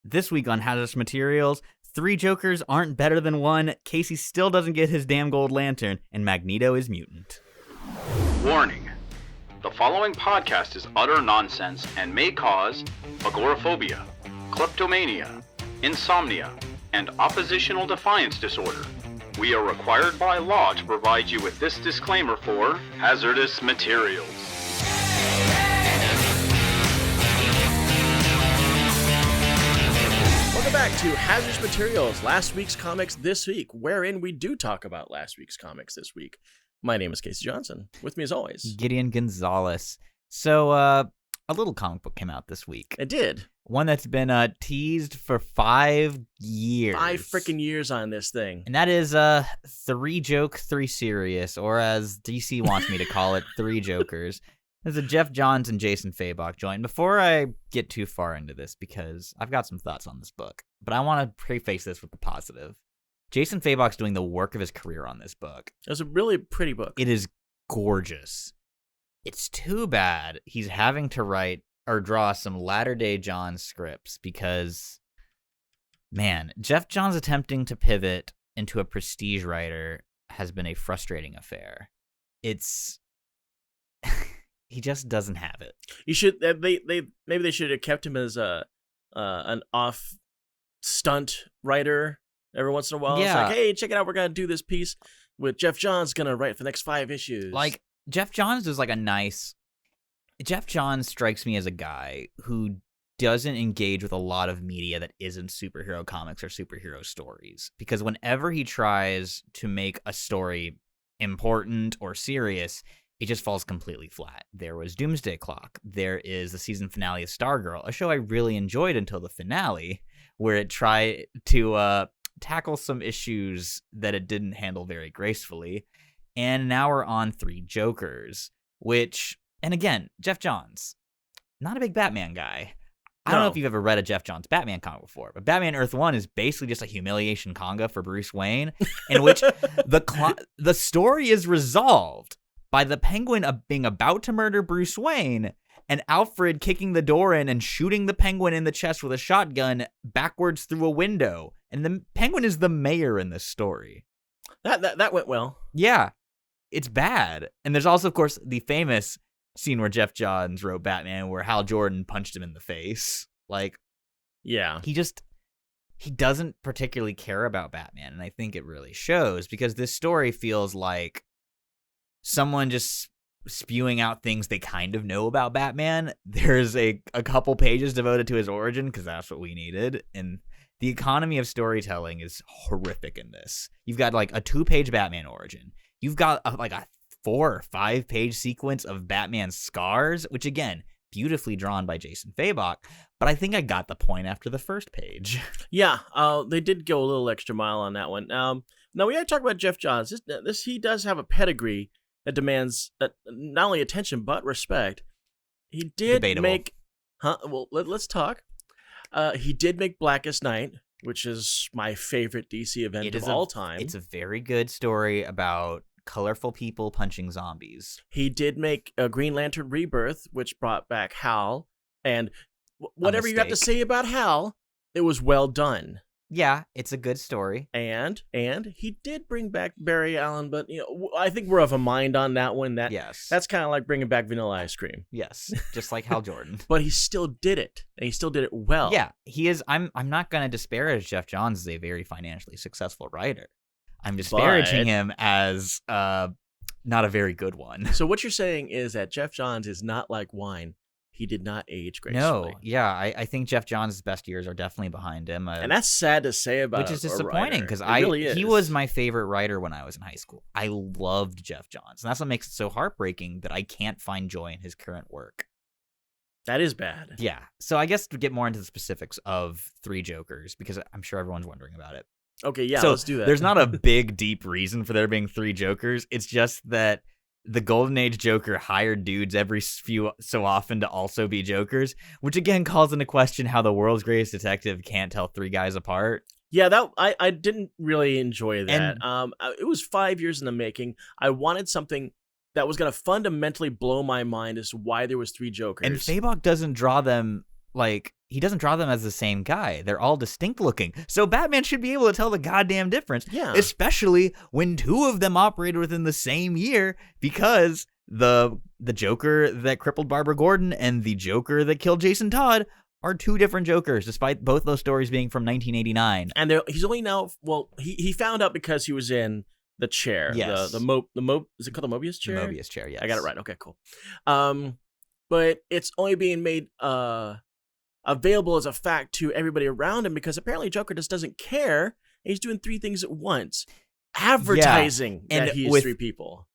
This week on Hazardous Materials, 3 Jokers aren't better than 1, Casey still doesn't get his damn gold lantern, and Magneto is mutant. Warning. The following podcast is utter nonsense and may cause agoraphobia, kleptomania, insomnia, and oppositional defiance disorder. We are required by law to provide you with this disclaimer for hazardous materials. Welcome back to Hazardous Materials, last week's comics this week, wherein we do talk about last week's comics this week. My name is Casey Johnson. With me as always, Gideon Gonzalez. So, a little comic book came out this week. It did. One that's been teased for 5 years. 5 freaking years on this thing. And that is 3 Joke, 3 Serious, or as DC wants me to call it, 3 Jokers. There's a Jeff Johns and Jason Fabok joint. Before I get too far into this, because I've got some thoughts on this book, but I want to preface this with the positive. Jason Fabok's doing the work of his career on this book. It was a really pretty book. It is gorgeous. It's too bad he's having to write or draw some latter-day John scripts because, man, Jeff Johns attempting to pivot into a prestige writer has been a frustrating affair. It's... he just doesn't have it. You should maybe they should have kept him as an off stunt writer every once in a while. Yeah. It's like, hey, check it out, we're gonna do this piece with Jeff Johns gonna write for the next 5 issues. Like, Jeff Johns is like a nice... Jeff Johns strikes me as a guy who doesn't engage with a lot of media that isn't superhero comics or superhero stories. Because whenever he tries to make a story important or serious, it just falls completely flat. There was Doomsday Clock. There is the season finale of Stargirl, a show I really enjoyed until the finale, where it tried to tackle some issues that it didn't handle very gracefully. And now we're on 3 Jokers, which, and again, Jeff Johns, not a big Batman guy. I don't know if you've ever read a Jeff Johns Batman comic before, but Batman Earth 1 is basically just a humiliation conga for Bruce Wayne, in which the story is resolved by the Penguin being about to murder Bruce Wayne and Alfred kicking the door in and shooting the Penguin in the chest with a shotgun backwards through a window. And the Penguin is the mayor in this story. That went well. Yeah, it's bad. And there's also, of course, the famous scene where Jeff Johns wrote Batman where Hal Jordan punched him in the face. Like, yeah, he doesn't particularly care about Batman. And I think it really shows because this story feels like someone just spewing out things they kind of know about Batman. There's a couple pages devoted to his origin because that's what we needed. And the economy of storytelling is horrific in this. You've got like a 2-page Batman origin. You've got like a 4 or 5 page sequence of Batman's scars, which again, beautifully drawn by Jason Fabok. But I think I got the point after the first page. Yeah, they did go a little extra mile on that one. Now we got to talk about Jeff Johns. This he does have a pedigree that demands not only attention but respect. He did make, well, let's talk. He did make Blackest Night, which is my favorite DC event of all time. It's a very good story about colorful people punching zombies. He did make a Green Lantern Rebirth, which brought back Hal, and whatever you have to say about Hal, it was well done. Yeah, it's a good story. And he did bring back Barry Allen, but I think we're of a mind on that one. Yes. That's kind of like bringing back Vanilla Ice Cream. Yes, just like Hal Jordan. But he still did it, and he still did it well. Yeah, he is. I'm not going to disparage Jeff Johns as a very financially successful writer. I'm disparaging him as not a very good one. So what you're saying is that Jeff Johns is not like wine. He did not age gracefully. No, yeah, I think Jeff Johns' best years are definitely behind him. And that's sad to say about which is disappointing because he was my favorite writer when I was in high school. I loved Jeff Johns, and that's what makes it so heartbreaking that I can't find joy in his current work. That is bad. Yeah, so I guess to get more into the specifics of 3 Jokers, because I'm sure everyone's wondering about it. Okay, yeah, so let's do that. There's not a big, deep reason for there being 3 Jokers. It's just that the Golden Age Joker hired dudes every few so often to also be Jokers, which again calls into question how the world's greatest detective can't tell 3 guys apart. Yeah, that I didn't really enjoy that. It was 5 years in the making. I wanted something that was going to fundamentally blow my mind as to why there was 3 Jokers. And Fabok doesn't draw them like, he doesn't draw them as the same guy. They're all distinct looking. So Batman should be able to tell the goddamn difference. Yeah. Especially when two of them operated within the same year, because the Joker that crippled Barbara Gordon and the Joker that killed Jason Todd are two different Jokers, despite both those stories being from 1989. And he's only now, well, he found out because he was in the chair. Yes. Is it called the Mobius chair? The Mobius chair, yes. I got it right. Okay, cool. But it's only being made available as a fact to everybody around him because apparently Joker just doesn't care. And he's doing three things at once. Advertising that he's three people.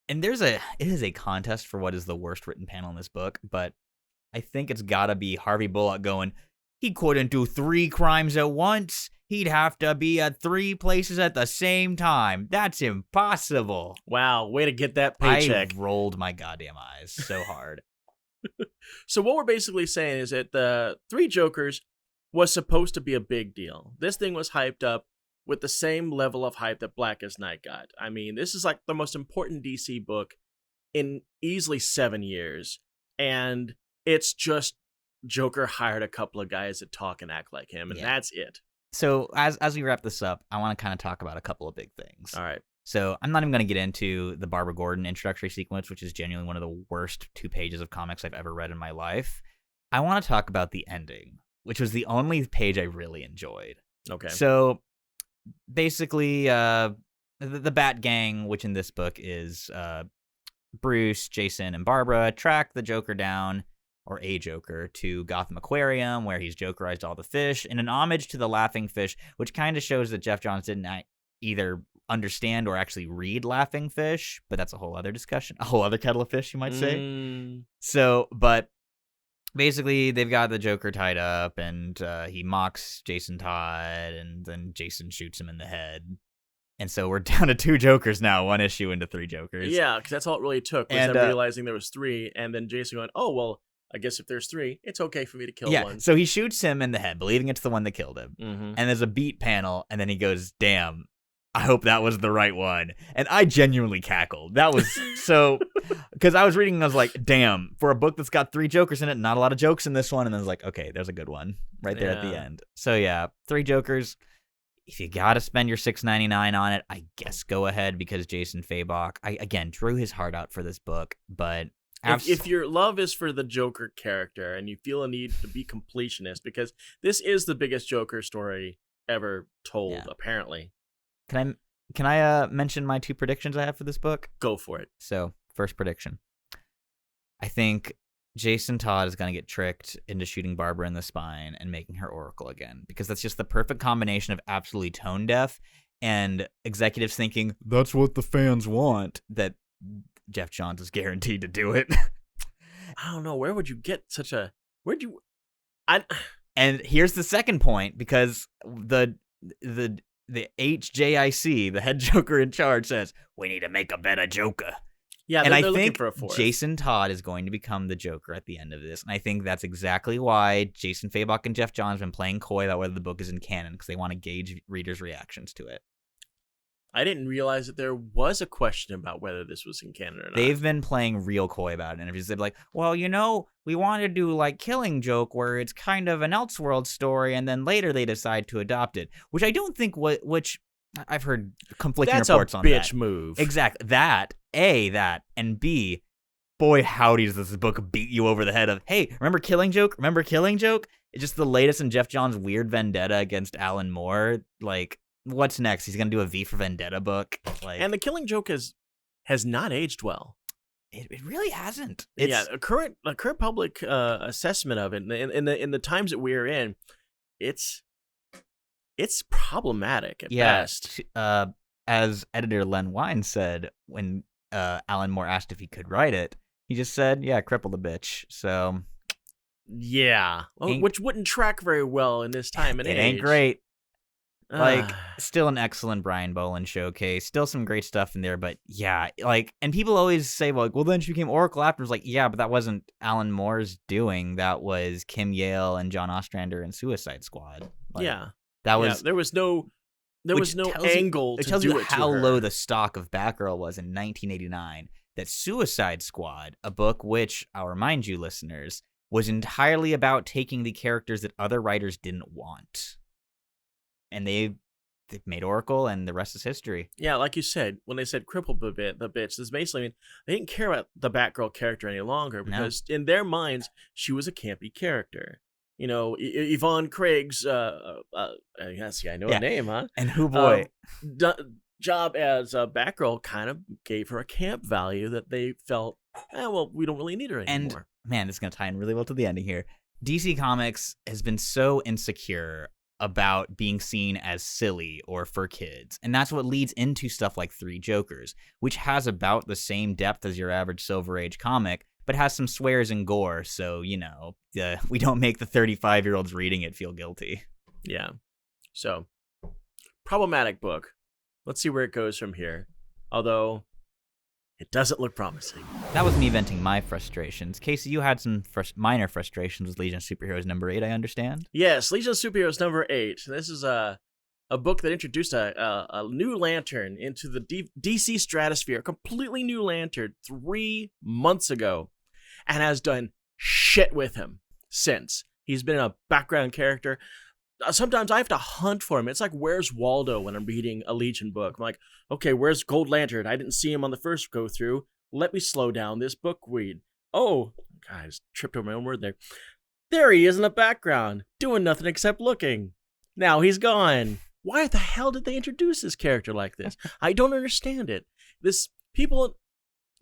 And it is a contest for what is the worst written panel in this book, but I think it's gotta be Harvey Bullock going, he couldn't do three crimes at once. He'd have to be at three places at the same time. That's impossible. Wow, way to get that paycheck. I rolled my goddamn eyes so hard. So what we're basically saying is that the Three Jokers was supposed to be a big deal. This thing was hyped up with the same level of hype that Blackest Night got. I mean, this is like the most important DC book in easily 7 years. And it's just Joker hired a couple of guys that talk and act like him, and that's it. So as we wrap this up, I want to kind of talk about a couple of big things. All right. So I'm not even going to get into the Barbara Gordon introductory sequence, which is genuinely one of the worst 2 pages of comics I've ever read in my life. I want to talk about the ending, which was the only page I really enjoyed. Okay. So basically, the Bat Gang, which in this book is Bruce, Jason, and Barbara, track the Joker down, or a Joker, to Gotham Aquarium, where he's Jokerized all the fish, in an homage to the Laughing Fish, which kind of shows that Jeff Johns didn't either understand or actually read Laughing Fish, but that's a whole other discussion, a whole other kettle of fish, you might say. So, but basically, they've got the Joker tied up, and he mocks Jason Todd, and then Jason shoots him in the head. And so we're down to 2 Jokers now, 1 issue into 3 Jokers. Yeah, because that's all it really took, was them realizing there was 3, and then Jason going, oh, well, I guess if there's 3, it's okay for me to kill one. So he shoots him in the head, believing it's the one that killed him. Mm-hmm. And there's a beat panel, and then he goes, damn, I hope that was the right one. And I genuinely cackled. That was so... Because I was reading and I was like, damn, for a book that's got 3 Jokers in it, not a lot of jokes in this one. And then I was like, okay, there's a good one right there at the end. So yeah, 3 Jokers. If you got to spend your $6.99 on it, I guess go ahead, because Jason Fabok, again, drew his heart out for this book, but... If your love is for the Joker character and you feel a need to be completionist, because this is the biggest Joker story ever told, apparently. Can I mention my 2 predictions I have for this book? Go for it. So, first prediction. I think Jason Todd is going to get tricked into shooting Barbara in the spine and making her Oracle again, because that's just the perfect combination of absolutely tone deaf and executives thinking, that's what the fans want, that Jeff Johns is guaranteed to do it. I don't know. Where would you get such a... And here's the second point, because the HJIC, the head Joker in charge, says, we need to make a better Joker. Yeah, and I think for a Jason Todd is going to become the Joker at the end of this. And I think that's exactly why Jason Fabok and Jeff Johns have been playing coy about whether the book is in canon, because they want to gauge readers' reactions to it. I didn't realize that there was a question about whether this was in canon or not. They've been playing real coy about it in interviews. They're like, well, we want to do like Killing Joke, where it's kind of an Elseworld story, and then later they decide to adopt it, which I don't think which I've heard conflicting reports on that. That's a bitch move. Exactly. That, and B, boy, howdy does this book beat you over the head of, hey, remember Killing Joke? Remember Killing Joke? It's just the latest in Jeff Johns' weird vendetta against Alan Moore. Like, what's next? He's gonna do a V for Vendetta book, and the Killing Joke has not aged well. It really hasn't. A current public assessment of it in the times that we're in, it's problematic at best. As editor Len Wein said when Alan Moore asked if he could write it, he just said, "Yeah, cripple the bitch." So yeah, which wouldn't track very well in this time and age. It ain't great. Still an excellent Brian Boland showcase. Still some great stuff in there, but yeah, and people always say, well, then she became Oracle afterwards. Like, yeah, but that wasn't Alan Moore's doing. That was Kim Yale and John Ostrander and Suicide Squad. That was. There was no angle to do it to her. It tells you how low the stock of Batgirl was in 1989. That Suicide Squad, a book which, I'll remind you, listeners, was entirely about taking the characters that other writers didn't want. And they've made Oracle, and the rest is history. Yeah, like you said, when they said cripple the bitch, this basically mean they didn't care about the Batgirl character any longer because in their minds, she was a campy character. You know, Yvonne Craig's, yes, I know her name, huh? And who boy. Job as Batgirl kind of gave her a camp value that they felt, well, we don't really need her anymore. And, man, this is going to tie in really well to the ending here. DC Comics has been so insecure about being seen as silly or for kids. And that's what leads into stuff like Three Jokers, which has about the same depth as your average Silver Age comic, but has some swears and gore, so, you know, we don't make the 35-year-olds reading it feel guilty. Yeah. So, problematic book. Let's see where it goes from here. Although, it doesn't look promising. That was me venting my frustrations. Casey, you had some minor frustrations with Legion of Superheroes number 8, I understand? Yes, Legion of Superheroes number 8. This is a book that introduced a new lantern into the DC stratosphere, a completely new lantern 3 months ago, and has done shit with him since. He's been a background character. Sometimes I have to hunt for him. It's like, where's Waldo when I'm reading a Legion book? I'm like, okay, where's Gold Lantern? I didn't see him on the first go through. Let me slow down this book read. Oh, guys, tripped over my own word there. There he is in the background, doing nothing except looking. Now he's gone. Why the hell did they introduce this character like this? I don't understand it.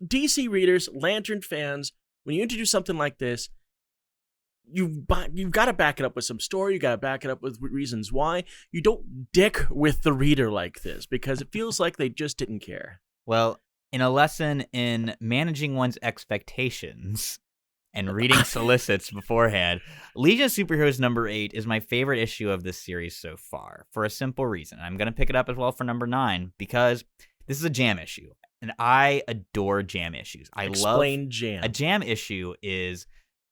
DC readers, Lantern fans, when you introduce something like this, you've got to back it up with some story. You got to back it up with reasons why. You don't dick with the reader like this because it feels like they just didn't care. Well, in a lesson in managing one's expectations and reading solicits beforehand, Legion of Superheroes number 8 is my favorite issue of this series so far for a simple reason. I'm going to pick it up as well for number 9 because this is a jam issue, and I adore jam issues. Explain jam. A jam issue is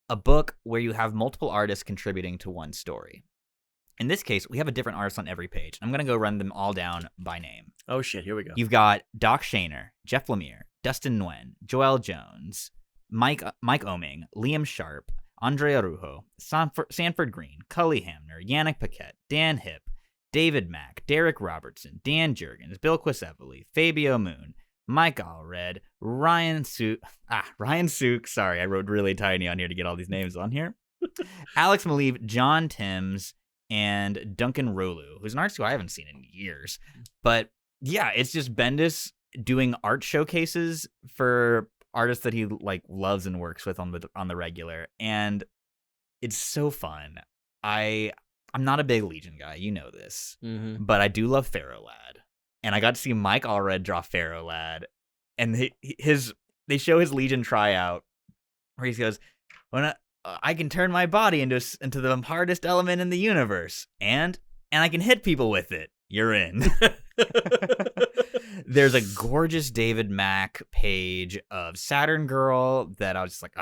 a book where you have multiple artists contributing to one story. In this case, we have a different artist on every page. I'm going to go run them all down by name. Oh, shit. Here we go. You've got Doc Shaner, Jeff Lemire, Dustin Nguyen, Joel Jones, Mike Oming, Liam Sharp, Andre Arujo, Sanford Green, Cully Hamner, Yannick Paquette, Dan Hipp, David Mack, Derek Robertson, Dan Jurgens, Bill Quisevely, Fabio Moon, Mike Allred, Ryan Suk. Sorry, I wrote really tiny on here to get all these names on here. Alex Maleev, John Timms, and Duncan Rolu, who's an artist who I haven't seen in years. But yeah, it's just Bendis doing art showcases for artists that he loves and works with on the regular, and it's so fun. I'm not a big Legion guy, you know this, but I do love Pharaoh Lad. And I got to see Mike Allred draw Pharaoh Lad, and they show his Legion tryout, where he goes, "When I can turn my body into the hardest element in the universe, and I can hit people with it. You're in." There's a gorgeous David Mack page of Saturn Girl that I was just like,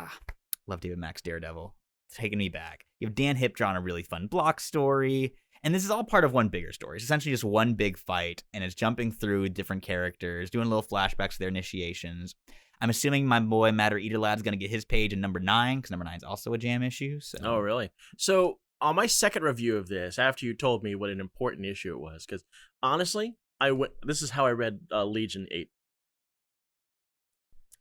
love David Mack's Daredevil. It's taking me back. You have Dan Hipp drawing a really fun block story. And this is all part of one bigger story. It's essentially just one big fight, and it's jumping through different characters, doing little flashbacks to their initiations. I'm assuming my boy Matter Eater Lad's going to get his page in number 9, because number 9 is also a jam issue. So. Oh, really? So, on my second review of this, after you told me what an important issue it was, because honestly, this is how I read Legion 8.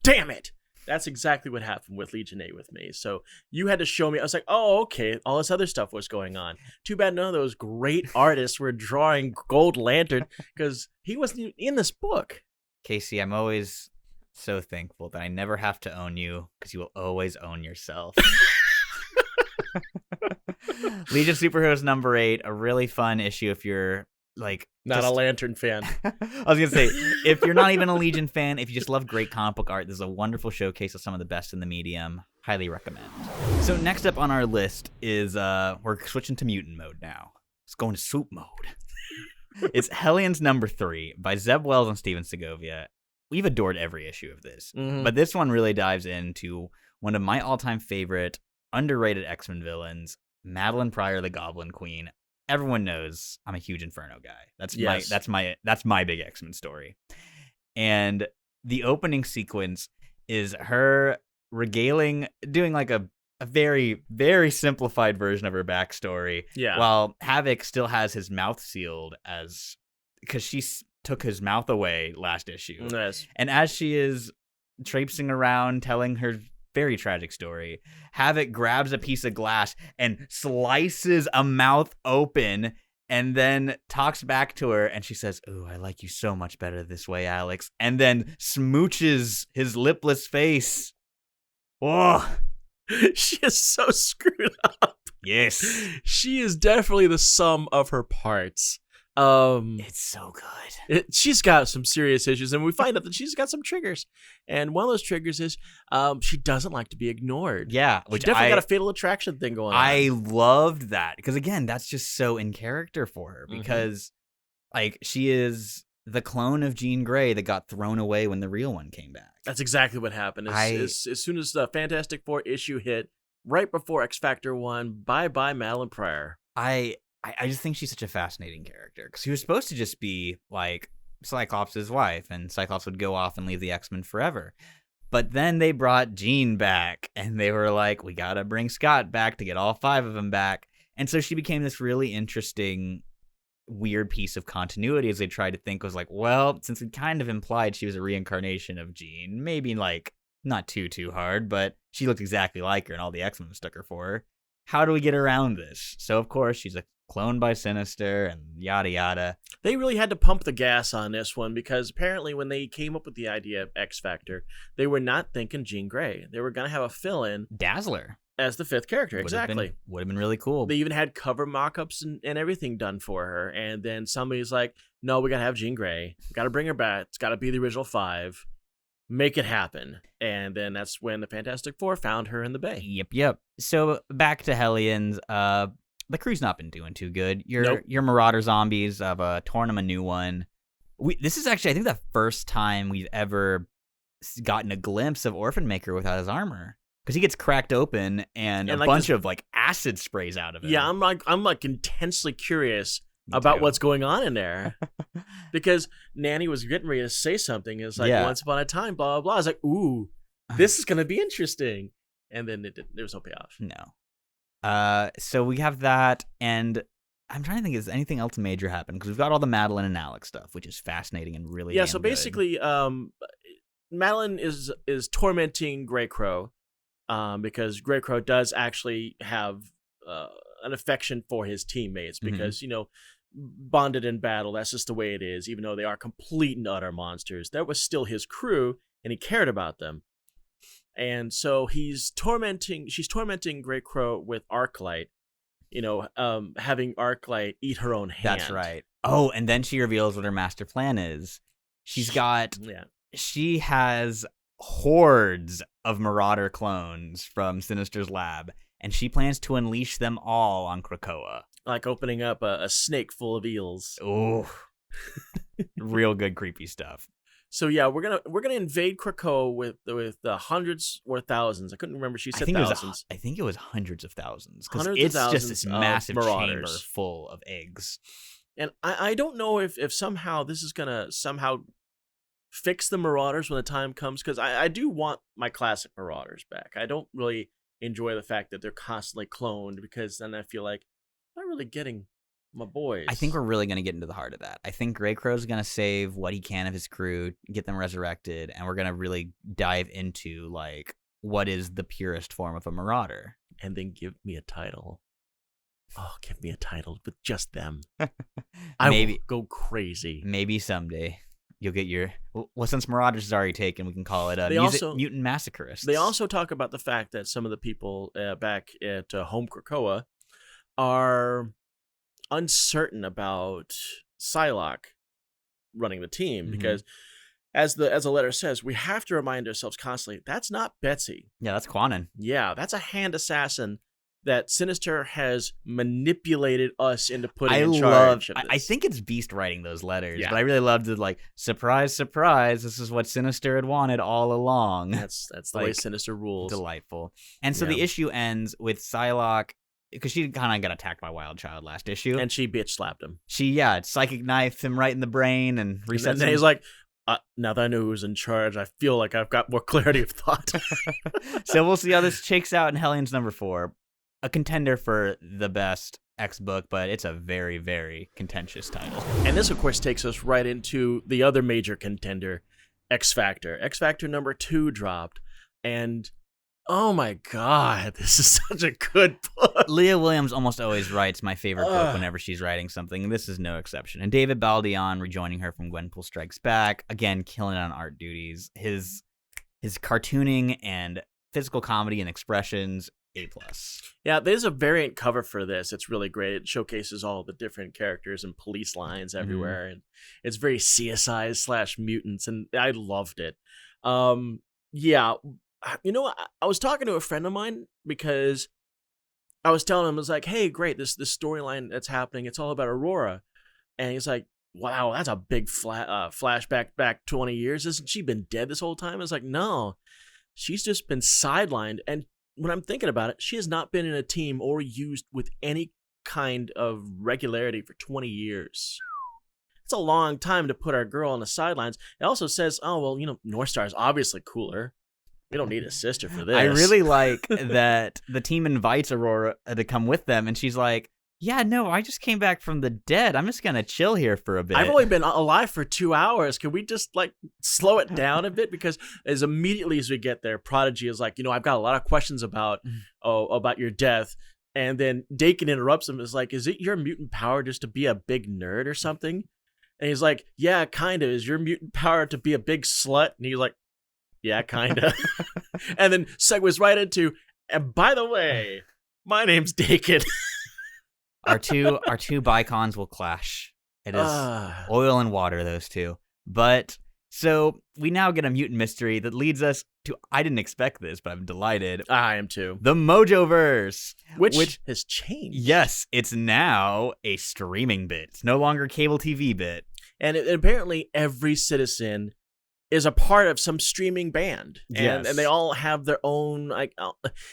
Damn it! That's exactly what happened with Legion 8 with me. So you had to show me. I was like, oh, okay. All this other stuff was going on. Too bad none of those great artists were drawing Gold Lantern because he wasn't in this book. Casey, I'm always so thankful that I never have to own you because you will always own yourself. Legion Superheroes number 8, a really fun issue if you're not a Lantern fan. I was gonna say, if you're not even a Legion fan, if you just love great comic book art, this is a wonderful showcase of some of the best in the medium. Highly recommend. So next up on our list is we're switching to mutant mode now. It's going to soup mode. It's Hellions number 3 by Zeb Wells and Steven Segovia. We've adored every issue of this, but this one really dives into one of my all-time favorite underrated X-Men villains, Madeline Pryor, the Goblin Queen. Everyone knows I'm a huge Inferno guy. That's my big X-Men story. And the opening sequence is her doing like a a very, very simplified version of her backstory. Yeah. While Havoc still has his mouth sealed because she took his mouth away last issue. Yes. And as she is traipsing around telling her very tragic story, Havoc grabs a piece of glass and slices a mouth open and then talks back to her, and she says, "Ooh, I like you so much better this way, Alex," and then smooches his lipless face. Oh, She is so screwed up. yes. She is definitely the sum of her parts. It's so good. She's got some serious issues, and we find out that she's got some triggers. And one of those triggers is she doesn't like to be ignored. Yeah, She definitely got a fatal attraction thing going on. I loved that because, again, that's just so in character for her because, like, she is the clone of Jean Grey that got thrown away when the real one came back. That's exactly what happened. As soon as the Fantastic Four issue hit, right before X Factor 1, bye-bye Madeline Pryor. I just think she's such a fascinating character because she was supposed to just be like Cyclops' wife, and Cyclops would go off and leave the X-Men forever. But then they brought Jean back, and they were like, we gotta bring Scott back to get all 5 of them back. And so she became this really interesting, weird piece of continuity as they tried to think was like, well, since it kind of implied she was a reincarnation of Jean, maybe like not too hard, but she looked exactly like her and all the X-Men mistook her for her. How do we get around this? So, of course, she's a clone by Sinister and yada yada. They really had to pump the gas on this one because apparently when they came up with the idea of X Factor, they were not thinking Jean Grey. They were going to have a fill-in Dazzler as the 5th character. Exactly. Would have been really cool. They even had cover mock-ups and everything done for her. And then somebody's like, no, we got to have Jean Grey. We got to bring her back. It's got to be the original 5. Make it happen. And then that's when the Fantastic Four found her in the bay. Yep. So back to Hellions. The crew's not been doing too good. Nope. Your Marauder zombies have torn them a new one. This is actually, I think, the first time we've ever gotten a glimpse of Orphan Maker without his armor. Because he gets cracked open and a like bunch of like acid sprays out of him. Yeah, I'm like intensely curious about what's going on in there. Because Nanny was getting ready to say something. It's like, once upon a time, blah, blah, blah. I was like, ooh, this is going to be interesting. And then there was no payoff. No. So we have that, and I'm trying to think, is anything else major happen? Because we've got all the Madeline and Alex stuff, which is fascinating and really so basically, Madeline is tormenting Grey Crow because Grey Crow does actually have an affection for his teammates because, bonded in battle, that's just the way it is. Even though they are complete and utter monsters, that was still his crew, and he cared about them. And so she's tormenting Grey Crow with Arclight, having Arclight eat her own hand. That's right. Oh, and then she reveals what her master plan is. She has hordes of Marauder clones from Sinister's lab, and she plans to unleash them all on Krakoa. Like opening up a snake full of eels. Oh, real good creepy stuff. So yeah, we're gonna invade Krakoa with hundreds or thousands. I couldn't remember. She said thousands. I think it was hundreds of thousands because it's just this massive chamber full of eggs. And I don't know if somehow this is gonna fix the Marauders when the time comes, because I do want my classic Marauders back. I don't really enjoy the fact that they're constantly cloned, because then I feel like I'm not really getting my boys. I think we're really going to get into the heart of that. I think Grey Crow's going to save what he can of his crew, get them resurrected, and we're going to really dive into, like, what is the purest form of a Marauder. And then give me a title. Oh, give me a title with just them. I will go crazy. Maybe someday you'll get your... Well, since Marauders is already taken, we can call it Mutant Massacrists. They also talk about the fact that some of the people back at Home Krakoa are uncertain about Psylocke running the team, because as the letter says, we have to remind ourselves constantly, that's not Betsy. Yeah, that's Quanon. Yeah, that's a hand assassin that Sinister has manipulated us into putting in charge of this. I think it's Beast writing those letters, but I really loved it, like, surprise, surprise, this is what Sinister had wanted all along. That's the way Sinister rules. Delightful. And so the issue ends with Psylocke, because she kind of got attacked by Wild Child last issue. And she bitch slapped him. She, psychic knifed him right in the brain and reset. And then he's like, now that I know who's in charge, I feel like I've got more clarity of thought. So we'll see how this shakes out in Hellions #4. A contender for the best X book, but it's a very, very contentious title. And this, of course, takes us right into the other major contender, X Factor. X Factor #2 dropped, and oh my god, this is such a good book. Leah Williams almost always writes my favorite book whenever she's writing something, and this is no exception. And David Baldeon rejoining her from Gwenpool Strikes Back, again, killing it on art duties. His cartooning and physical comedy and expressions, A+. Yeah, there's a variant cover for this. It's really great. It showcases all the different characters and police lines everywhere, and it's very CSI/mutants, and I loved it. Yeah, you know, I was talking to a friend of mine because I was telling him, I was like, hey, great, this storyline that's happening, it's all about Aurora. And he's like, wow, that's a big flashback back 20 years. Hasn't she been dead this whole time? I was like, no, she's just been sidelined. And when I'm thinking about it, she has not been in a team or used with any kind of regularity for 20 years. It's a long time to put our girl on the sidelines. It also says, oh, well, you know, North Star is obviously cooler. We don't need a sister for this. I really like that the team invites Aurora to come with them, and she's like, yeah, no, I just came back from the dead. I'm just going to chill here for a bit. I've only been alive for 2 hours. Can we just, like, slow it down a bit? Because as immediately as we get there, Prodigy is like, you know, I've got a lot of questions about your death. And then Dakin interrupts him and is like, is it your mutant power just to be a big nerd or something? And he's like, yeah, kind of. Is your mutant power to be a big slut? And he's like, yeah, kind of. And then segues right into, and by the way, my name's Dakin. Our two bicons will clash. It is oil and water, those two. But so we now get a mutant mystery that leads us to, I didn't expect this, but I'm delighted. I am too. The Mojoverse. Which has changed. Yes, it's now a streaming bit. It's no longer a cable TV bit. And apparently every citizen is a part of some streaming band. And they all have their own, like,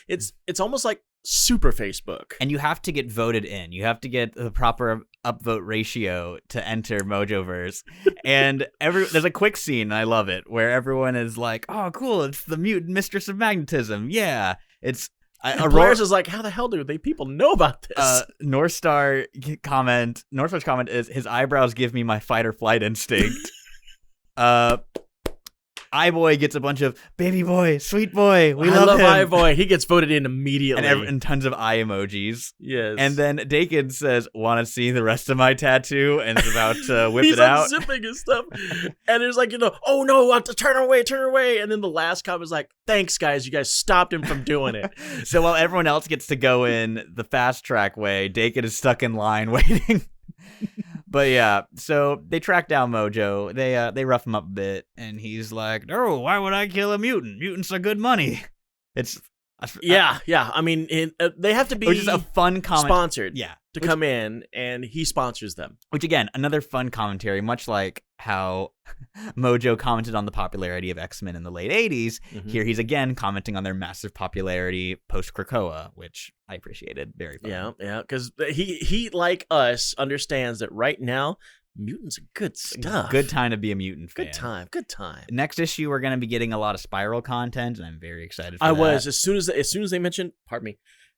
it's almost like super Facebook. And you have to get voted in. You have to get the proper upvote ratio to enter Mojoverse. And there's a quick scene, and I love it, where everyone is like, oh, cool, it's the mutant mistress of magnetism. Yeah. It's Aurora is like, how the hell do people know about this? North Star's comment is, his eyebrows give me my fight or flight instinct. iBoy gets a bunch of baby boy, sweet boy. We love him. iBoy. He gets voted in immediately. And tons of eye emojis. Yes. And then Dakin says, want to see the rest of my tattoo? And is about to whip it out. He's unzipping his stuff. And there's like, you know, oh no, I have to turn away. And then the last comment is like, thanks guys, you guys stopped him from doing it. So while everyone else gets to go in the fast track way, Dakin is stuck in line waiting. But yeah, so they track down Mojo. They rough him up a bit, and he's like, "No, why would I kill a mutant? Mutants are good money." It's yeah. I mean, they have to be which is a fun comment. Sponsored. Yeah, to come in, and he sponsors them. Which again, another fun commentary, much like how Mojo commented on the popularity of X-Men in the late '80s. Mm-hmm. Here he's again commenting on their massive popularity post Krakoa, which I appreciated. Very fun. Yeah, because he like us understands that right now mutants are good stuff. Good time to be a mutant fan. Good time. Next issue, we're going to be getting a lot of Spiral content, and I'm very excited for that. As soon as they mentioned,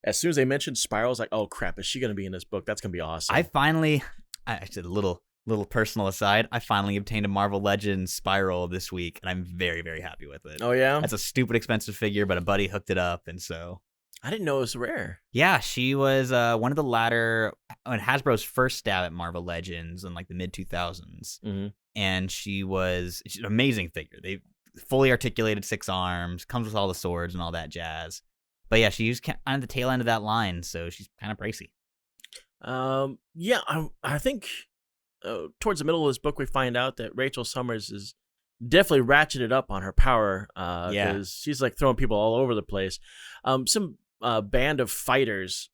as soon as they mentioned Spiral, I was like, oh crap, is she going to be in this book? That's going to be awesome. Actually, a little personal aside, I finally obtained a Marvel Legends Spiral this week, and I'm very, very happy with it. Oh, yeah? That's a stupid expensive figure, but a buddy hooked it up, and so... I didn't know it was rare. Yeah, she was one of the latter... Hasbro's first stab at Marvel Legends in, like, the mid-2000s. Mm-hmm. And she's an amazing figure. They fully articulated 6 arms, comes with all the swords and all that jazz. But yeah, she's kind of the tail end of that line, so she's kind of pricey. Yeah, I think towards the middle of this book, we find out that Rachel Summers is definitely ratcheted up on her power. Because she's like throwing people all over the place. Some band of fighters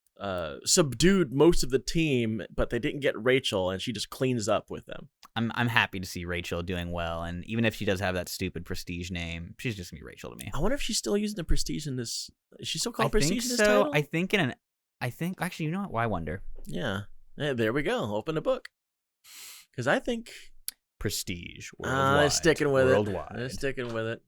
subdued most of the team, but they didn't get Rachel, and she just cleans up with them. I'm happy to see Rachel doing well, and even if she does have that stupid Prestige name, she's just gonna be Rachel to me. I wonder if she's still using the Prestige in this. Is she still called Prestige in this title? I think actually, you know what? Why wonder? Yeah, there we go. Open the book, because I think prestige worldwide. They're sticking with worldwide. it. They're sticking with it.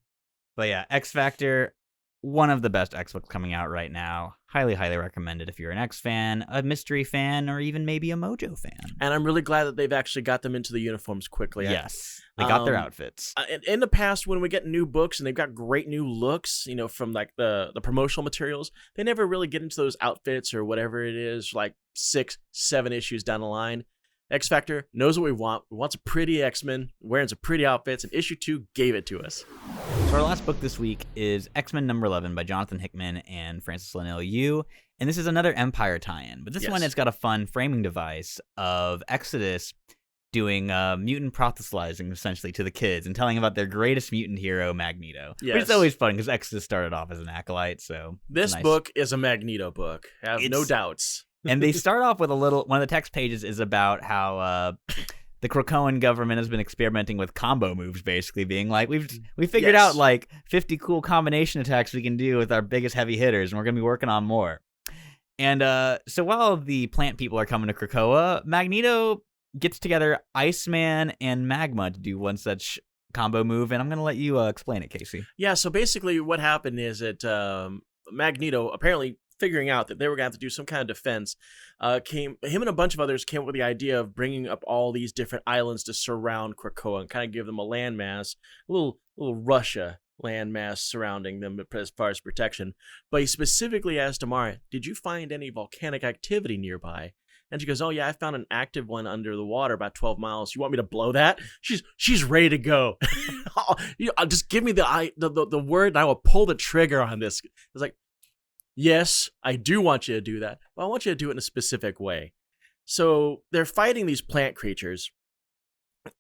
But yeah, X Factor, one of the best X books coming out right now. Highly, highly recommended if you're an X fan, a mystery fan, or even maybe a Mojo fan. And I'm really glad that they've actually got them into the uniforms quickly. Yes, they got their outfits. In the past, when we get new books and they've got great new looks, from like the promotional materials, they never really get into those outfits or whatever it is, like 6, 7 issues down the line. X Factor knows what we want. We want some pretty X-Men wearing some pretty outfits, and issue 2 gave it to us. So our last book this week is X-Men number 11 by Jonathan Hickman and Francis Lanier Yu, and this is another Empire tie-in, but this one has got a fun framing device of Exodus doing mutant proselytizing essentially to the kids and telling about their greatest mutant hero, Magneto. Yes. Which is always fun because Exodus started off as an acolyte, so this book is a Magneto book. I have no doubts. And they start off with one of the text pages is about how the Krakoan government has been experimenting with combo moves, basically being like, we figured out like 50 cool combination attacks we can do with our biggest heavy hitters, and we're going to be working on more. And so while the plant people are coming to Krakoa, Magneto gets together Iceman and Magma to do one such combo move, and I'm going to let you explain it, Casey. Yeah, so basically what happened is that Magneto, apparently figuring out that they were going to have to do some kind of defense, him and a bunch of others came up with the idea of bringing up all these different islands to surround Krakoa and kind of give them a landmass, a little Russia landmass surrounding them as far as protection. But he specifically asked Amara, did you find any volcanic activity nearby? And she goes, oh yeah, I found an active one under the water about 12 miles. You want me to blow that? She's ready to go. Just give me the word and I will pull the trigger on this. It's like, yes, I do want you to do that, but I want you to do it in a specific way. So they're fighting these plant creatures,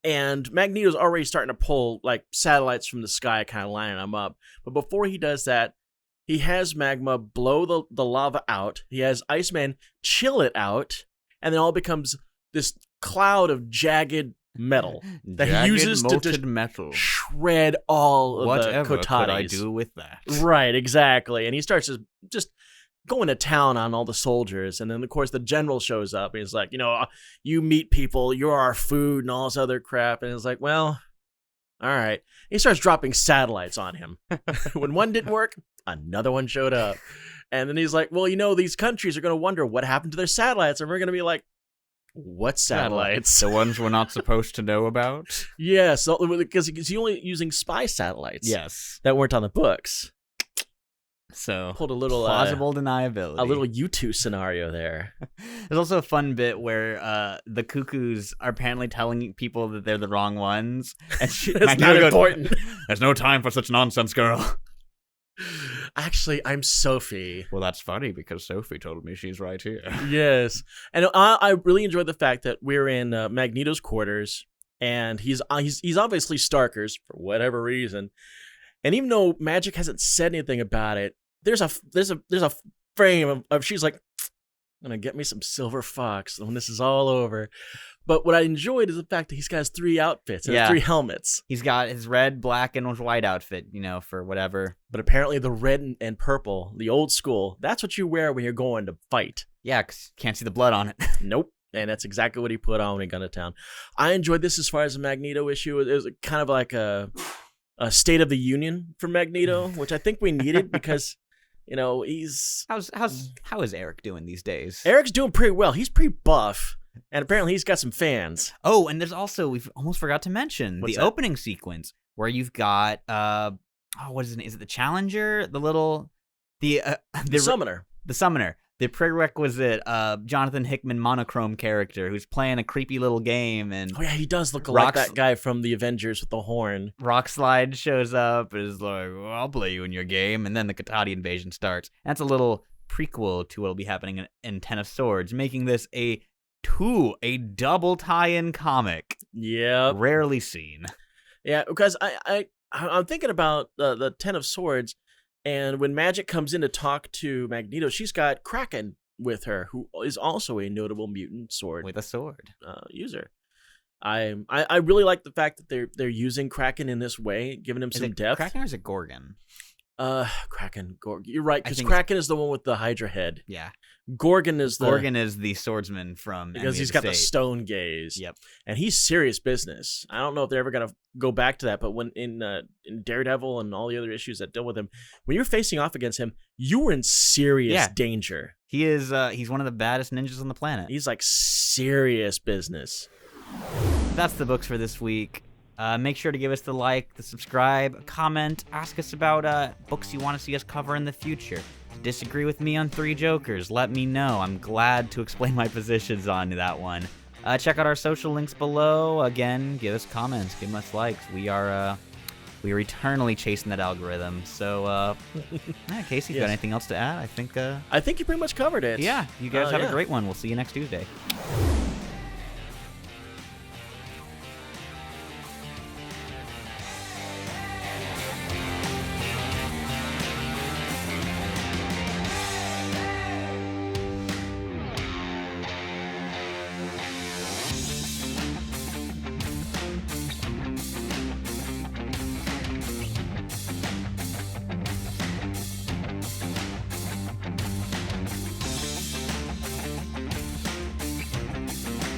and Magneto's already starting to pull like satellites from the sky, kind of lining them up. But before he does that, he has Magma blow the lava out. He has Iceman chill it out, and then all becomes this cloud of jagged metal that he uses to just shred all of the Kotatis. Whatever could I do with that? Right, exactly. And he starts just going to town on all the soldiers. And then, of course, the general shows up. And he's like, you meat people, you're our food and all this other crap. And it's like, well, all right. He starts dropping satellites on him. When one didn't work, another one showed up. And then he's like, well, these countries are going to wonder what happened to their satellites. And we're going to be like, what satellites? The ones we're not supposed to know about? Yes, because he's only using spy satellites. Yes. That weren't on the books. So pulled a little plausible deniability. A little U2 scenario there. There's also a fun bit where the Cuckoos are apparently telling people that they're the wrong ones. And it's not important. There's no time for such nonsense, girl. Actually, I'm Sophie. Well, that's funny because Sophie told me she's right here. Yes. And I really enjoyed the fact that we're in Magneto's quarters, and he's obviously Starker's for whatever reason. And even though Magic hasn't said anything about it, there's a frame of she's like, I'm gonna get me some Silver Fox when this is all over. But what I enjoyed is the fact that he's got his 3 outfits and 3 helmets. He's got his red, black, and white outfit, for whatever. But apparently the red and purple, the old school, that's what you wear when you're going to fight. Yeah, 'cause you can't see the blood on it. Nope. And that's exactly what he put on when he got to town. I enjoyed this as far as a Magneto issue. It was kind of like a State of the Union for Magneto, which I think we needed because, he's... How is Eric doing these days? Eric's doing pretty well. He's pretty buff. And apparently he's got some fans. Oh, and there's also, we've almost forgot to mention, the opening sequence where you've got, what is it? Is it the Challenger? The Summoner. The Summoner. The prerequisite Jonathan Hickman monochrome character who's playing a creepy little game. And oh, yeah, he does look like that guy from the Avengers with the horn. Rockslide shows up and is like, well, I'll play you in your game. And then the Katati invasion starts. And that's a little prequel to what will be happening in Ten of Swords, making this a double tie-in comic. Yeah, rarely seen. Yeah, because I'm thinking about the Ten of Swords, and when Magic comes in to talk to Magneto, she's got Kraken with her, who is also a notable mutant sword with a sword user. I really like the fact that they're using Kraken in this way, giving him some depth. Kraken or is it Gorgon? Kraken, Gorgon. You're right, I because think Kraken is the one with the Hydra head. Yeah. Gorgon is the swordsman from because Enemy he's of got the Fate. stone gaze. Yep. And he's serious business. I don't know if they're ever gonna go back to that, but when in Daredevil and all the other issues that deal with him, when you're facing off against him, you were in serious danger. He is. He's one of the baddest ninjas on the planet. He's like serious business. That's the books for this week. Make sure to give us the like, the subscribe, comment, ask us about books you want to see us cover in the future. Disagree with me on Three Jokers, let me know. I'm glad to explain my positions on that one. Check out our social links below. Again, give us comments, give us likes. We are eternally chasing that algorithm. So, Casey, you got anything else to add? I think you pretty much covered it. Yeah, you guys have a great one. We'll see you next Tuesday.